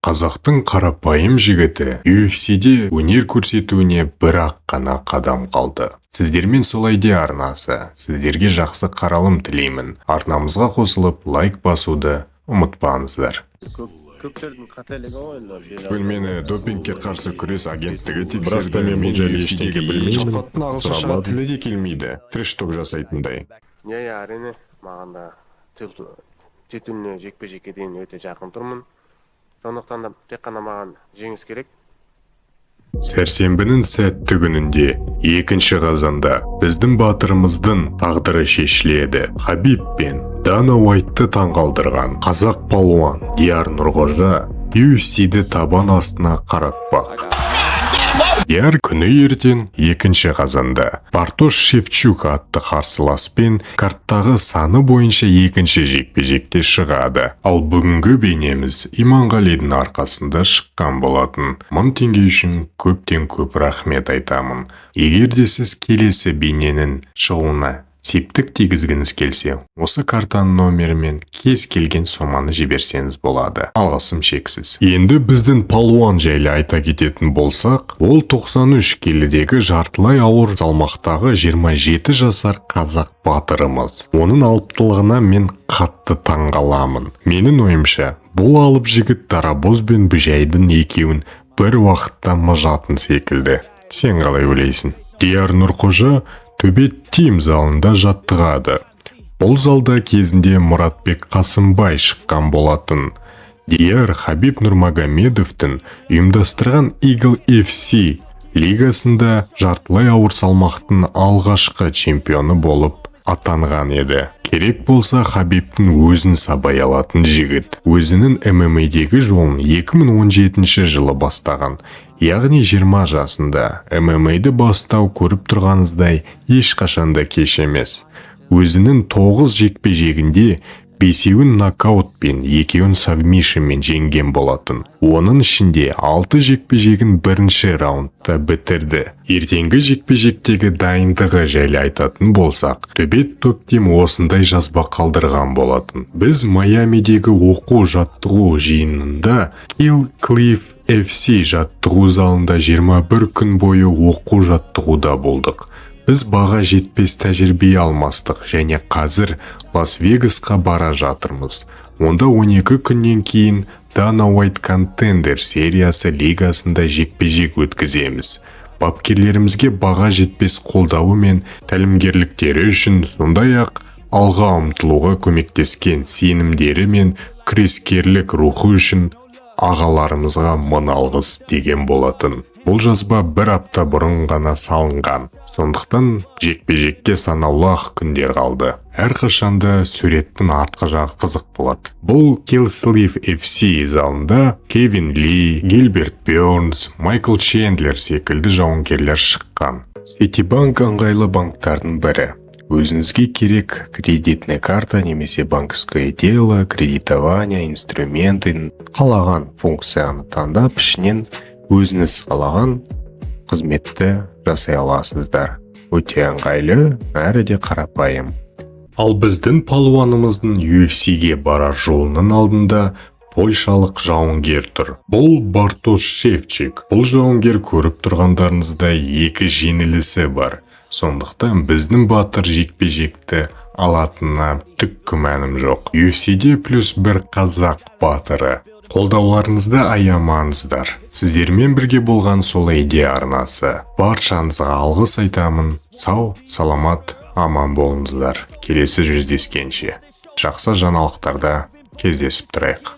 Қазақтың қарапайым жігіті UFC-де өнер көрсетуіне бір-ақ қана қадам қалды. Сіздермен солайде арнасы. Сіздерге жақсы қаралым тілеймін. Арнамызға қосылып лайк басуды ұмытпаңыздар. Көптердің қателігі ғой. Бөлмені допингке қарсы күрес агенттігі Бірақ та мен бұл жайлы ештеңе білмеймін. Шалқаттың ағылшынша тілі де келмейді. Трэш-ток жасайтындай. Әрине, маған да титуліне жекпе-жекке дейін өте жақын тұрмын. Сондықтан да тек қана маған жеңіс керек. Сәрсенбінің сәтті күнінде 2 қазанда біздің батырымыздың тағдыры шешіледі. Хабиб пен Дана Уайтты таңғалдырған қазақ палуан Дияр Нұрғожа UFC-ді табан астына қаратпақ. Дияр күні ертең 2 қазанда Бартош Шевчук атты қарсыласпен карттағы саны бойынша 2-ші жекпе-жекке шығады. Ал бүгінгі бейнеміз Иманғалидің арқасында шыққан болатын. 1000 теңге үшін көптен көп рахмет айтамын. Егер де сіз келесі бейненің шығуына септік тигізгіңіз келсе, осы картаның номерімен кез келген соманы жіберсеңіз болады. Алғысым шексіз. Енді біздің палуан жайлы айта кететін болсақ, ол 93 келідегі жартылай ауыр салмақтағы 27 жасар қазақ батырымыз. Оның алыптылығына мен қатты таңғаламын. Менің ойымша, бұл алып жігіт Дарабоз бен Бүжайдың екеуін бір уақытта мыжатын секілді. Сен қалай ойлайсың? Дияр Нұрғожа Төбет тим залында жаттығады. Бұл залда кезінде Мұратбек Қасымбай шыққан болатын. Дияр Хабиб Нурмагомедовтың ұйымдастырған Eagle FC лигасында жартылай ауыр салмақтың алғашқы чемпионы болып атанған еді. Керек болса Хабибтің өзін сабай алатын жігіт. Өзінің ММА-дегі жолын 2017 жылы бастаған. Яғни 20 жасында ММА-ді бастау көріп тұрғаныздай ешқашанда кеш емес. Өзінің 9 жекпе-жегінде 5-еуін нокаутпен, 2-еуін сабмишнмен жеңген болатын. Оның ішінде 6 жекпе-жегін бірінші раундта бітірді. Ертеңгі жекпе-жектегі дайындығы жайлы айтатын болсақ, Төбет топ-тим осындай жазба қалдырған болатын. Біз Майамидегі оқу-жаттығу жиынында Kill Cliff FC жаттығу залында 21 күн бойы оқу-жаттығуда болдық. Біз баға жетпес тәжірибе алмастық және қазір Лас-Вегасқа бара жатырмыз. Онда 12 күннен кейін Dana White Contender сериясы лигасында жекпе-жек өткіземіз. Бапкерлерімізге баға жетпес қолдауы мен тәлімгерліктері үшін, сондай-ақ алға ұмтылуға көмектескен сенімдері мен күрескерлік рухы үшін ағаларымызға мың алғыс деген болатын. Бұл жазба бір апта бұрын ғана салынған. Сондықтан жекпе-жекке санаулы-ақ күндер қалды. Әрқашанда суреттің артқы жағы қызық болады. Бұл Kill Cliff FC залында Кевин Ли, Гилберт Бёрнс, Майкл Чендлер секілді жауынгерлер шыққан. Ситибанк ыңғайлы банктардың бірі. Өзіңізге керек кредитная карта немесе банковское дело, кредитование, инструменты, қалаған функцияны таңдап, ішінен өзіңіз қалаған қызметті жасай аласыздар. Өте ыңғайлы, әрі де қарапайым. Ал біздің палуанымыздың UFC-ге барар жолының алдында польшалық жауынгер тұр. Бұл Бартош Шевчук. Бұл жауынгер көріп тұрғандарыңыздай 2 жеңілісі бар. Сондықтан біздің батыр жекпе-жекті алатынына түк күмәнім жоқ. UFC-де плюс бір қазақ батыры. Қолдауларыңызды аямаңыздар. Сіздермен бірге болған солайде арнасы. Баршаңызға алғыс айтамын. Сау, саламат, аман болыңыздар. Келесі жүздескенше жақсы жаңалықтарда кездесіп тұрайық.